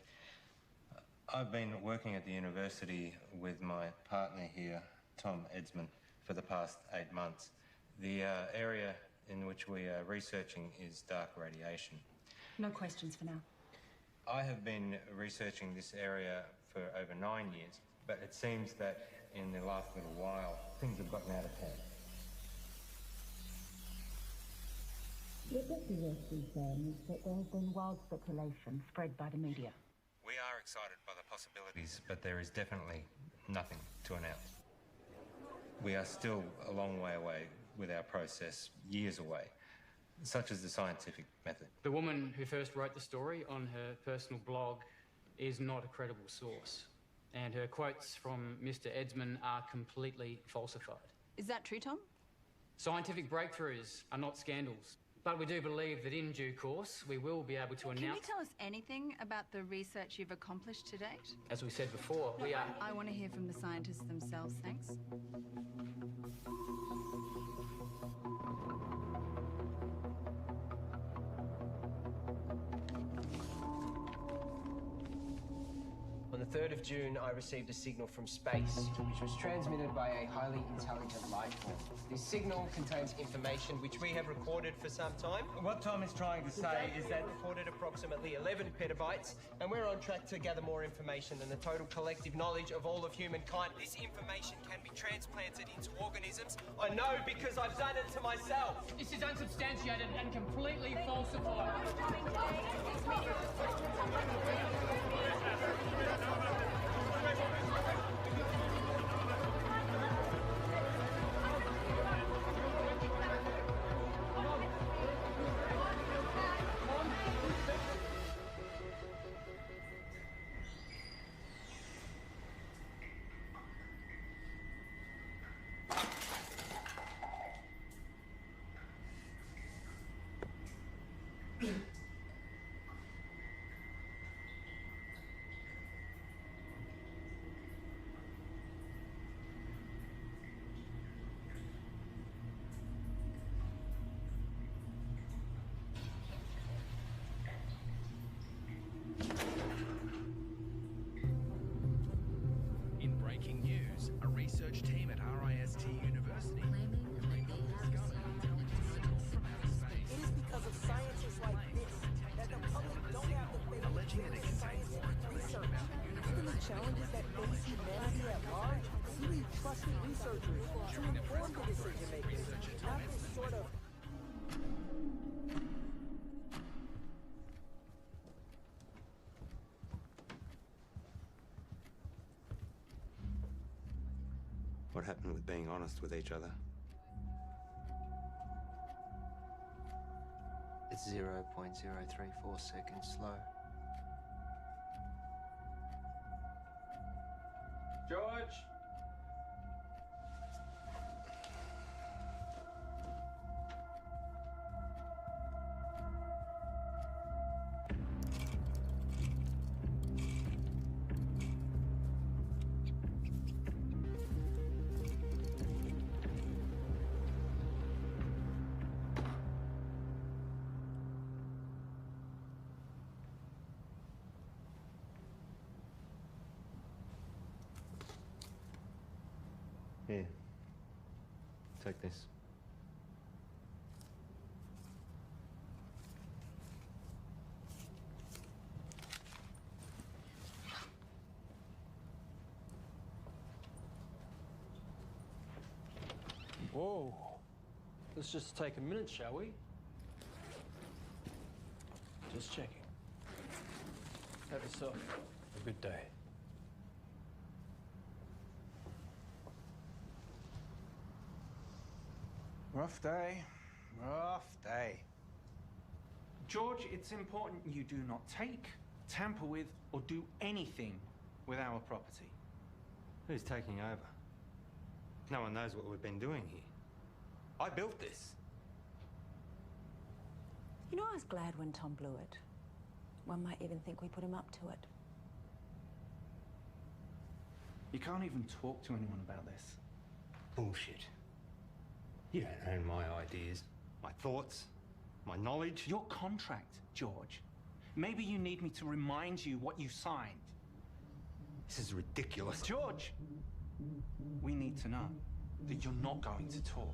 I've been working at the university with my partner here, Tom Edsman, for the past 8 months. The area in which we are researching is dark radiation. No questions for now. I have been researching this area for over 9 years, but it seems that in the last little while, things have gotten out of hand. What Dr. West is saying is that there has been wild speculation spread by the media. We are excited by the possibilities, but there is definitely nothing to announce. We are still a long way away with our process, years away, such as the scientific method. The woman who first wrote the story on her personal blog is not a credible source, and her quotes from Mr. Edsman are completely falsified. Is that true, Tom? Scientific breakthroughs are not scandals, but we do believe that in due course we will be able to Can you announce... tell us anything about the research you've accomplished to date? As we said before, we are... I want to hear from the scientists themselves, thanks. On the 3rd of June, I received a signal from space, which was transmitted by a highly intelligent life form. This signal contains information which we have recorded for some time. What Tom is trying to say is that... recorded approximately 11 petabytes, and we're on track to gather more information than the total collective knowledge of all of humankind. This information can be transplanted into organisms. I know because I've done it to myself. This is unsubstantiated and completely falsified. In breaking news, a research team at RIST University It is because of sciences like this that the public don't have the faith alleging that it contains more information about the Given the challenges that face humanity at large, we need trusted researchers to inform the decision makers, not this sort of... What happened with being honest with each other? It's 0.034 seconds slow. George! Here. Take this. Whoa. Let's just take a minute, shall we? Just checking. Have yourself a good day. Rough day. Rough day. George, it's important you do not take, tamper with, or do anything with our property. Who's taking over? No one knows what we've been doing here. I built this. You know, I was glad when Tom blew it. One might even think we put him up to it. You can't even talk to anyone about this. Bullshit. You don't own my ideas, my thoughts, my knowledge. Your contract, George. Maybe you need me to remind you what you signed. This is ridiculous. George! We need to know that you're not going to talk.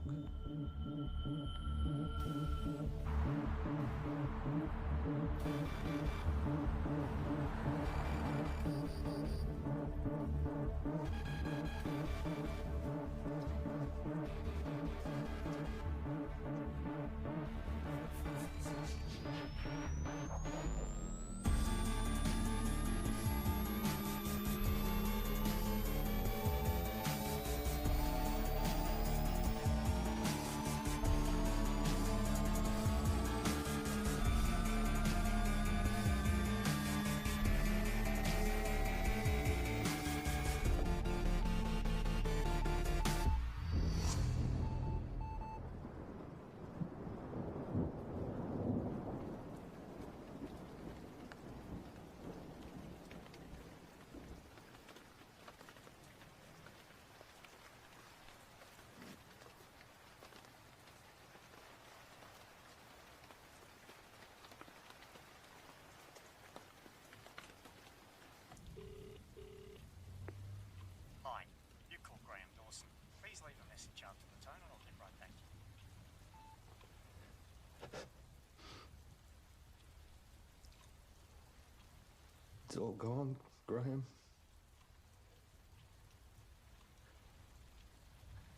Hi, you called Graham Dawson. Please leave a message after the tone and I'll get right back to you. It's all gone, Graham.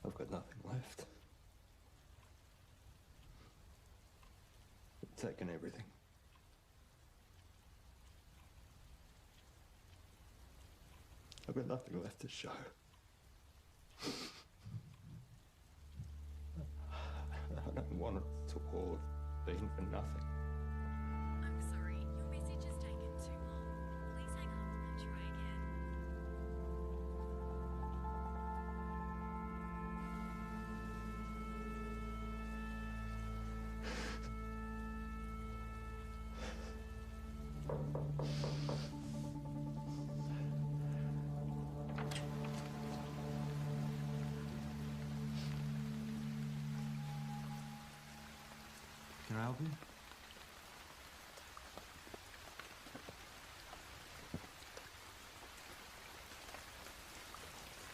I've got nothing left. They've taken everything. I've got nothing left to show. I don't want it to all have been for nothing. I'm sorry, your message has taken too long. Please hang up and try again. Can I help you?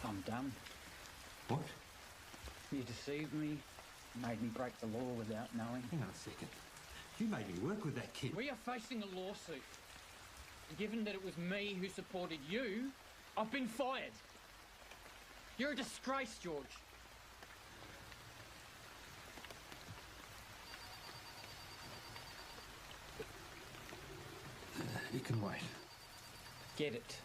I'm done. What? You deceived me, made me break the law without knowing. Hang on a second. You made me work with that kid. We are facing a lawsuit. And given that it was me who supported you, I've been fired. You're a disgrace, George. You can wait. Get it.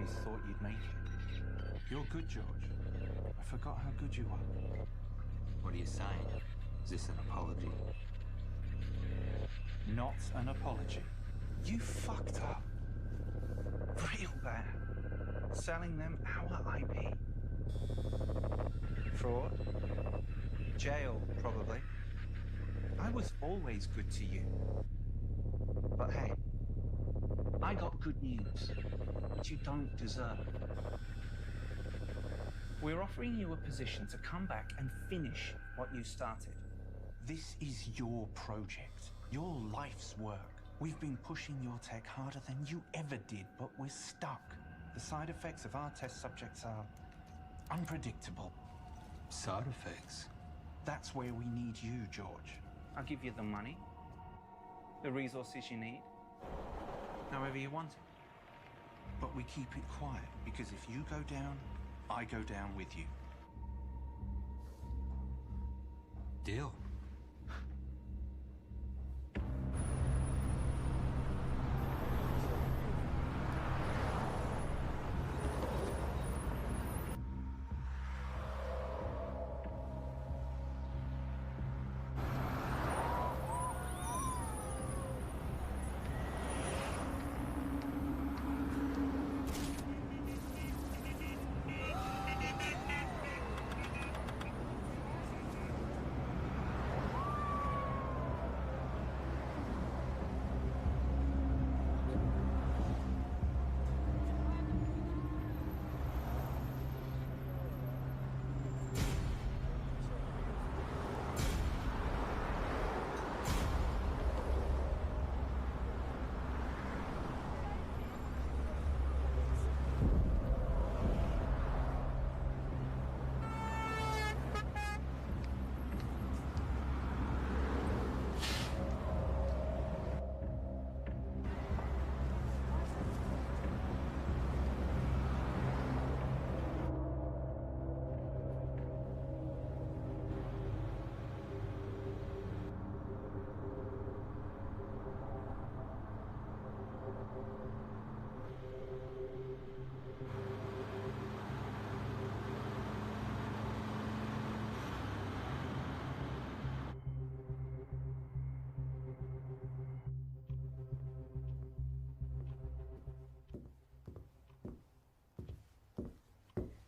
always thought you'd make it. You're good, George. I forgot how good you are. What are you saying? Is this an apology? Not an apology. You fucked up. Real bad. Selling them our IP. Fraud. Jail, probably. I was always good to you. But hey, I got good news, which you don't deserve. We're offering you a position to come back and finish what you started. This is your project, your life's work. We've been pushing your tech harder than you ever did, but we're stuck. The side effects of our test subjects are unpredictable. Side effects? That's where we need you, George. I'll give you the money, the resources you need, however you want it. But we keep it quiet, because if you go down, I go down with you. Deal.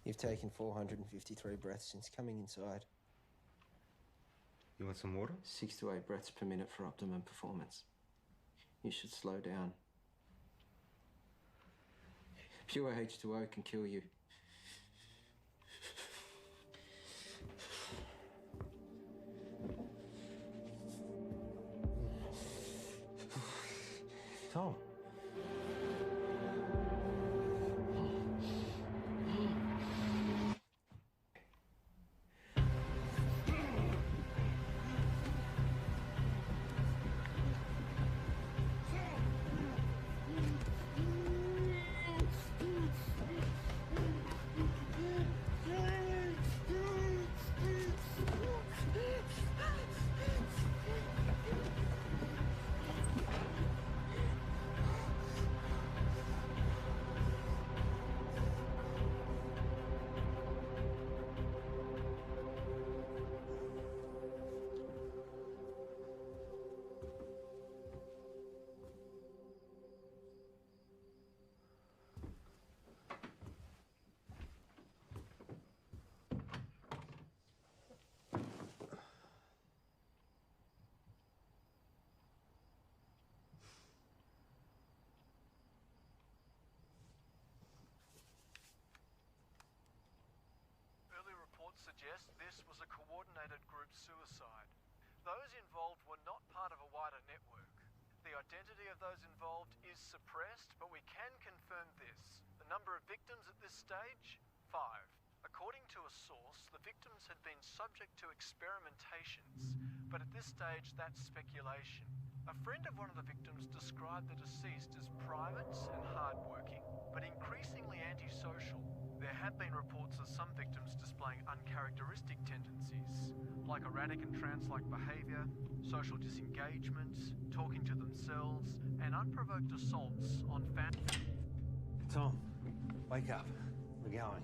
You've taken 453 breaths since coming inside. You want some water? 6 to 8 breaths per minute for optimum performance. You should slow down. Pure H2O can kill you. Tom. Suggest this was a coordinated group suicide. Those involved were not part of a wider network. The identity of those involved is suppressed, but we can confirm this. The number of victims at this stage? 5. According to a source, the victims had been subject to experimentations, but at this stage that's speculation. A friend of one of the victims described the deceased as private and hardworking, but increasingly antisocial. There have been reports of some victims displaying uncharacteristic tendencies, like erratic and trance-like behaviour, social disengagement, talking to themselves, and unprovoked assaults on family. Tom, Wake up. We're going.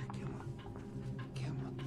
Come on. Come on.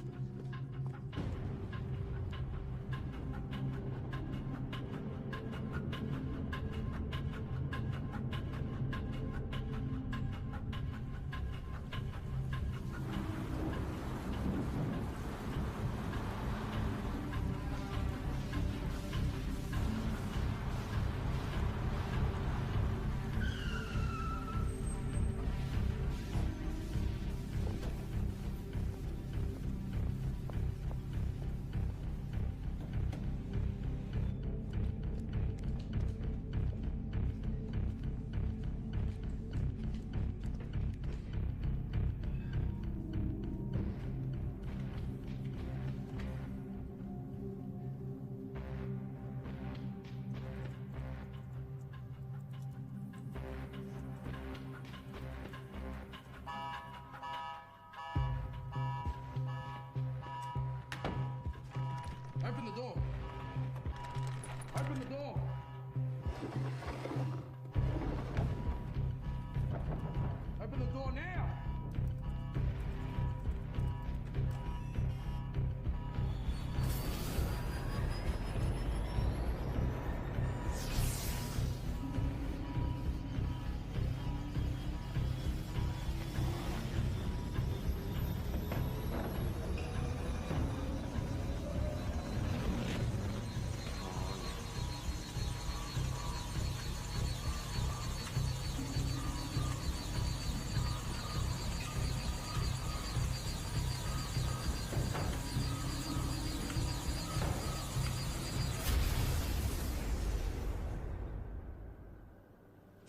Open the door. Open the door. Open the door now.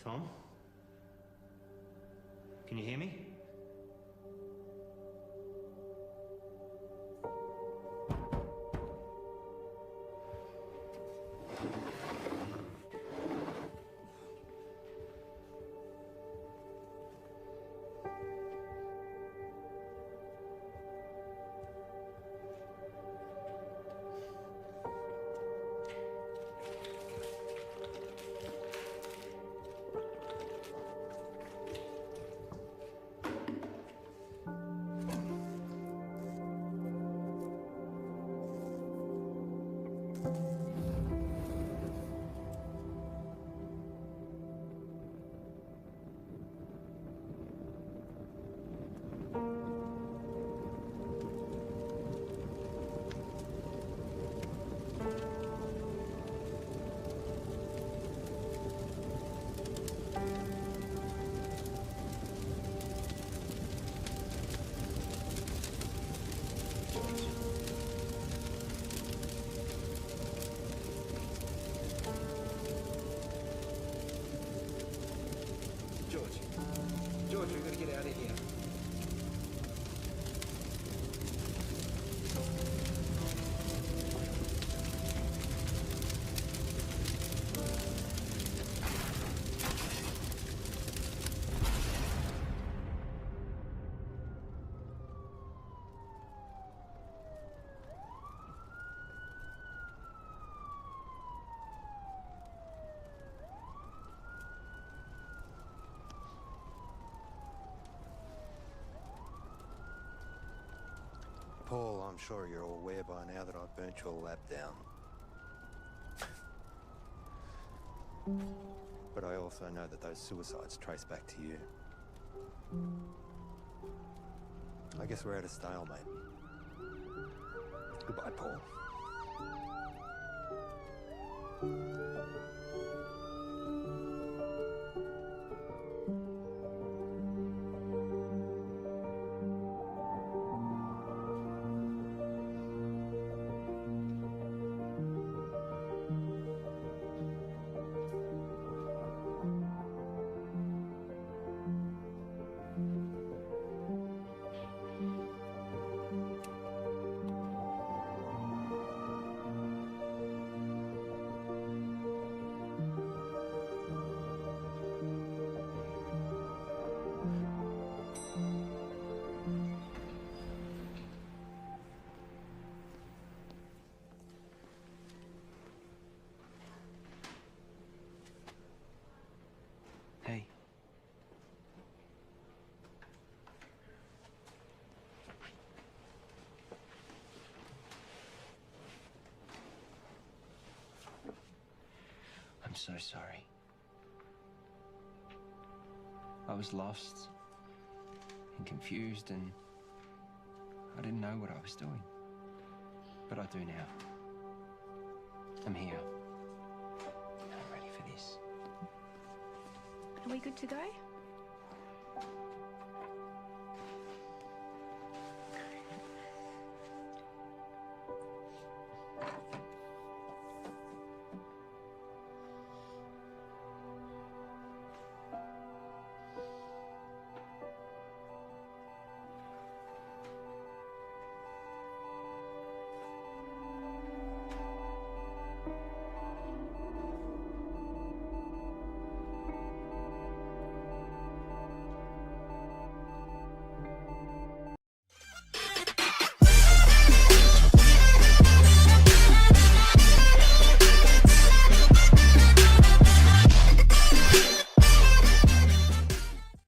Tom? Can you hear me? George, we've got to get out of here. Paul, I'm sure you're all aware by now that I've burnt your lab down. But I also know that those suicides trace back to you. I guess we're at a stalemate. Goodbye, Paul. I'm so sorry. I was lost and confused, and I didn't know what I was doing. But I do now. I'm here. I'm ready for this. Are we good to go?